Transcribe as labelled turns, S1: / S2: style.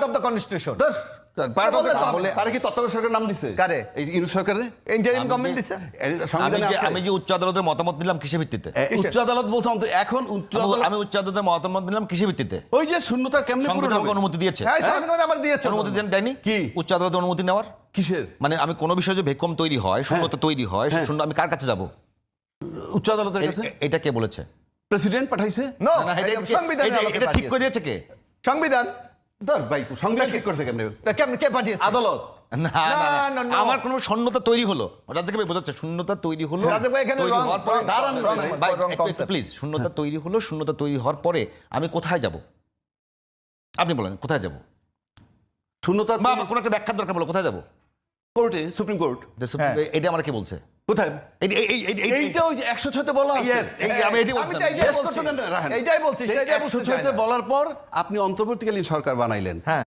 S1: Of the constitution.
S2: তারা কি তত্ত্বাবধায়ক সরকার নাম দিছে?
S1: কারে?
S2: এই ইউনিট সরকারের
S1: ইন্টারিম গভর্নমেন্ট দিছে।
S3: আমি যে উচ্চ আদালতের মতামত দিলাম কিসের ভিত্তিতে?
S2: উচ্চ আদালত বলছিলাম তো, এখন উচ্চ আদালত
S3: আমি উচ্চ আদালতের মতামত দিলাম কিসের ভিত্তিতে?
S2: ওই যে শূন্যতা কেমনে পূরণ
S3: সংবিধান
S2: হবে?
S3: অনুমতি দিয়েছে,
S1: হ্যাঁ, সংবিধান আবার দিয়েছে।
S3: অনুমতি দেয়নি
S2: কি?
S3: উচ্চ আদালতের অনুমতি নেওয়ার।
S2: কিসের?
S3: মানে আমি কোনো বিষয়ে যে ভেকুম তৈরি হয়, শূন্যতা তৈরি হয়, শূন্য আমি কার কাছে যাব?
S2: উচ্চ আদালতের কাছে।
S3: এটা কে বলেছে?
S2: প্রেসিডেন্ট পাঠাইছে।
S1: নো,
S3: না,
S1: সংবিধান
S3: এটা ঠিক করে দিয়েছে কে?
S1: সংবিধান।
S2: ধর ভাই, সংবিধান ঠিক করছে কেমনে?
S1: কেমন কে পাঠিয়েছে?
S2: আদালত।
S3: না, আমার কোনো শূন্যতা তৈরি হলো, রাজাকে ভাই বোঝাচ্ছে শূন্যতা তৈরি হলো,
S1: রাজা ভাই এখানে
S3: তৈরি
S1: wrong-
S3: হওয়ার পরে
S1: দাঁড়ান, wrong concept।
S3: প্লিজ, শূন্যতা তৈরি হলো, শূন্যতা তৈরি হওয়ার পরে আমি কোথায় যাব? আপনি বলেন কোথায় যাব?
S2: শূন্যতা
S3: বা কোনো একটা ব্যাখ্যার দরকার বলো, কোথায় যাব?
S2: কোর্টে, সুপ্রিম কোর্ট।
S3: এটা আমার কে বলছে?
S2: কোথায়? এইটা ওই 106-তে বলা আছে।
S3: Yes, এই যে আমি এটাই
S1: আমি তো
S3: বলছিলাম।
S1: এইটাই
S2: Yes
S1: বলছি।
S2: করতে দেন না, রাখেন।
S1: এইটাই বলছি,
S2: এই
S1: সেটাই বলতে চাই
S2: 106-তে
S1: না।
S2: বলার পর আপনি অন্তর্বর্তীকালীন সরকার বানাইলেন।
S1: হ্যাঁ।